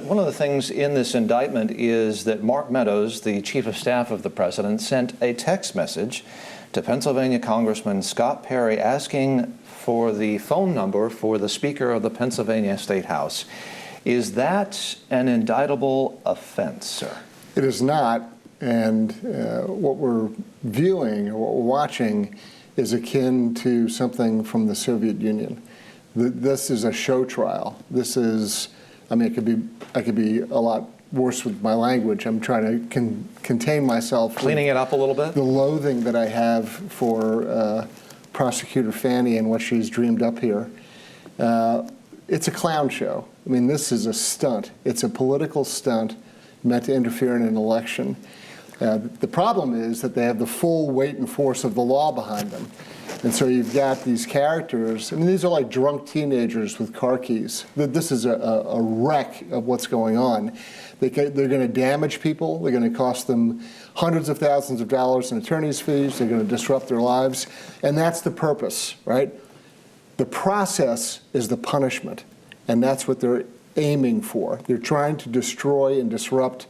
one of the things in this indictment is that Mark Meadows, the chief of staff of the president, sent a text message to Pennsylvania Congressman Scott Perry asking for the phone number for the Speaker of the Pennsylvania State House. Is that an indictable offense, sir? It is not, and what we're viewing, or what we're watching, is akin to something from the Soviet Union. This is a show trial. This is, I mean, I could be a lot worse with my language. I'm trying to contain myself. Cleaning it up a little bit? The loathing that I have for Prosecutor Fanny and what she's dreamed up here. It's a clown show. I mean, this is a stunt. It's a political stunt meant to interfere in an election. The problem is that they have the full weight and force of the law behind them. And so you've got these characters. I mean, these are like drunk teenagers with car keys. This is a wreck of what's going on. They're going to damage people. They're going to cost them hundreds of thousands of dollars in attorney's fees. They're going to disrupt their lives. And that's the purpose, right? The process is the punishment. And that's what they're aiming for. They're trying to destroy and disrupt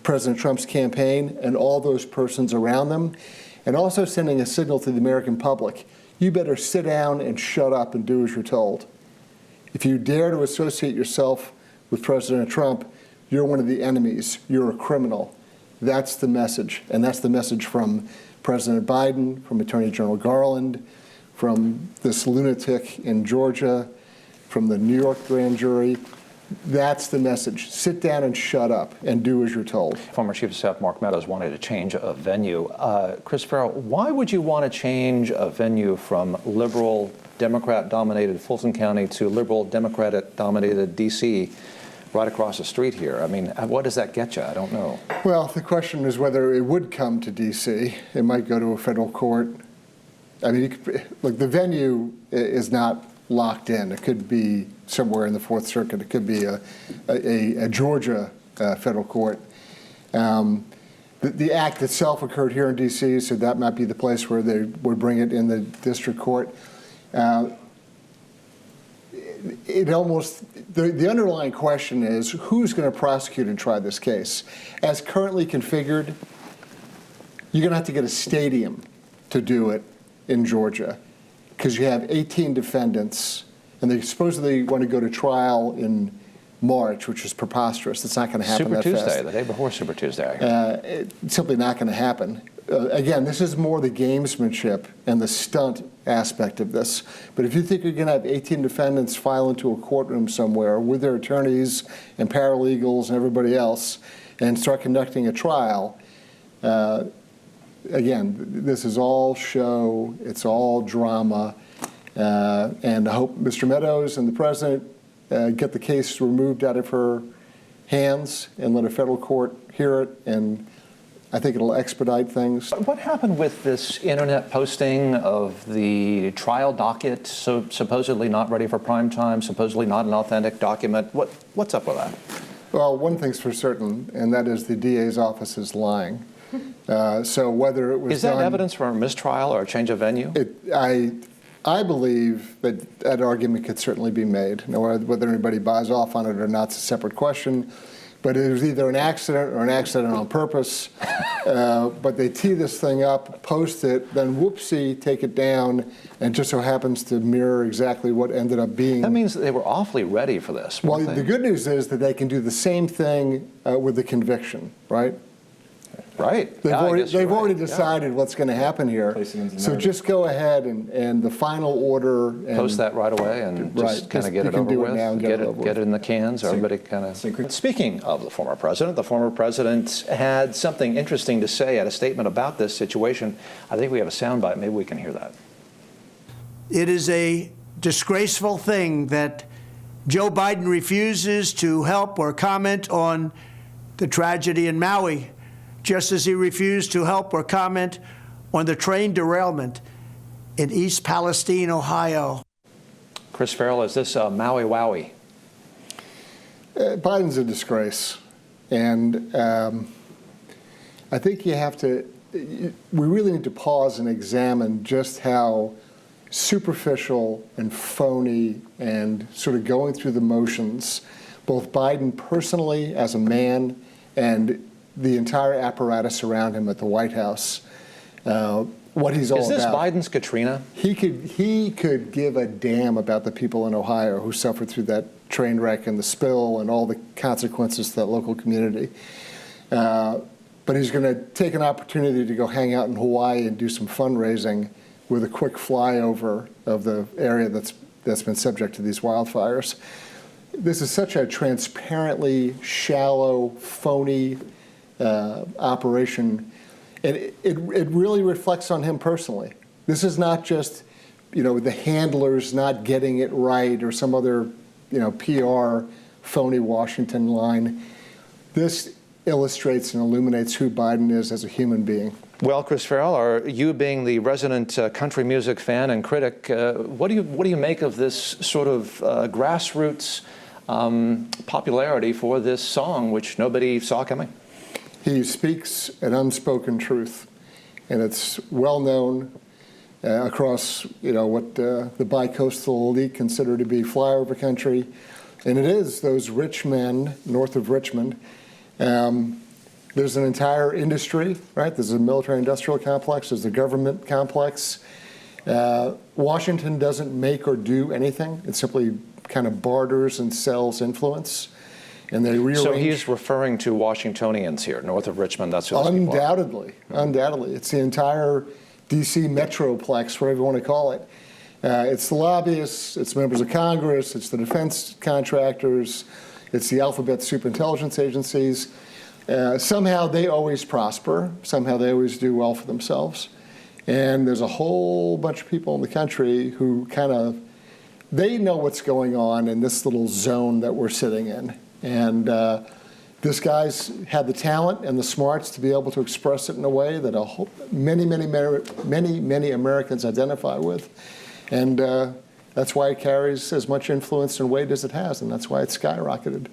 President Trump's campaign and all those persons around them, and also sending a signal to the American public: you better sit down and shut up and do as you're told. If you dare to associate yourself with President Trump, you're one of the enemies. You're a criminal. That's the message, and that's the message from President Biden, from Attorney General Garland, from this lunatic in Georgia, from the New York grand jury. That's the message. Sit down and shut up and do as you're told. Former Chief of Staff Mark Meadows wanted to change a venue. Chris Farrell, why would you want to change a venue from liberal, Democrat-dominated Fulton County to liberal, Democratic-dominated D.C. right across the street here? I mean, what does that get you? I don't know. Well, the question is whether it would come to D.C. It might go to a federal court. I mean, look, the venue is not locked in. It could be somewhere in the Fourth Circuit. It could be a Georgia federal court. The act itself occurred here in D.C., so that might be the place where they would bring it in the district court. The underlying question is, who's going to prosecute and try this case? As currently configured, you're going to have to get a stadium to do it in Georgia, because you have 18 defendants, and they supposedly want to go to trial in March, which is preposterous. It's not going to happen that fast. Super Tuesday, the day before Super Tuesday. It's simply not going to happen. Again, this is more the gamesmanship and the stunt aspect of this. But if you think you're going to have 18 defendants file into a courtroom somewhere with their attorneys and paralegals and everybody else and start conducting a trial, again, this is all show, it's all drama, and I hope Mr. Meadows and the President get the case removed out of her hands and let a federal court hear it, and I think it'll expedite things. What happened with this internet posting of the trial docket, so supposedly not ready for prime time, supposedly not an authentic document? What's up with that? Well, one thing's for certain, and that is the DA's office is lying. So whether it was Is that evidence for a mistrial or a change of venue? I believe that argument could certainly be made. Now, whether anybody buys off on it or not is a separate question. But it was either an accident or an accident on purpose. But they tee this thing up, post it, then whoopsie, take it down, and just so happens to mirror exactly what ended up being. That means that they were awfully ready for this. Well, the good news is that they can do the same thing with the conviction, right? Right. They've already decided what's going to happen here. So just go ahead and the final order. And post that right away and just kind of get it over with. Get it in the cans. Everybody kind of. Speaking of the former president had something interesting to say, had a statement about this situation. I think we have a soundbite. Maybe we can hear that. It is a disgraceful thing that Joe Biden refuses to help or comment on the tragedy in Maui, just as he refused to help or comment on the train derailment in East Palestine, Ohio. Chris Farrell, is this Maui Wowie? Biden's a disgrace. And I think we really need to pause and examine just how superficial and phony and sort of going through the motions both Biden personally as a man and the entire apparatus around him at the White House, what he's all about. Is this Biden's Katrina? He could give a damn about the people in Ohio who suffered through that train wreck and the spill and all the consequences to that local community. But he's going to take an opportunity to go hang out in Hawaii and do some fundraising with a quick flyover of the area that's been subject to these wildfires. This is such a transparently shallow, phony operation. And it really reflects on him personally. This is not just, the handlers not getting it right or some other, PR phony Washington line. This illustrates and illuminates who Biden is as a human being. Well, Chris Farrell, you being the resident country music fan and critic, what do you make of this sort of grassroots popularity for this song, which nobody saw coming? He speaks an unspoken truth, and it's well known across, what the bi-coastal elite consider to be flyover country, and it is those rich men north of Richmond. There's an entire industry, right? There's a military-industrial complex. There's the government complex. Washington doesn't make or do anything. It simply kind of barters and sells influence. And they rearrange. So he's referring to Washingtonians here, north of Richmond. That's who those people are. Undoubtedly, undoubtedly. It's the entire D.C. metroplex, whatever you want to call it. It's the lobbyists, it's members of Congress, it's the defense contractors, it's the alphabet superintelligence agencies. Somehow they always prosper. Somehow they always do well for themselves. And there's a whole bunch of people in the country who they know what's going on in this little zone that we're sitting in. And this guy's had the talent and the smarts to be able to express it in a way that many Americans identify with. And that's why it carries as much influence and weight as it has, and that's why it's skyrocketed.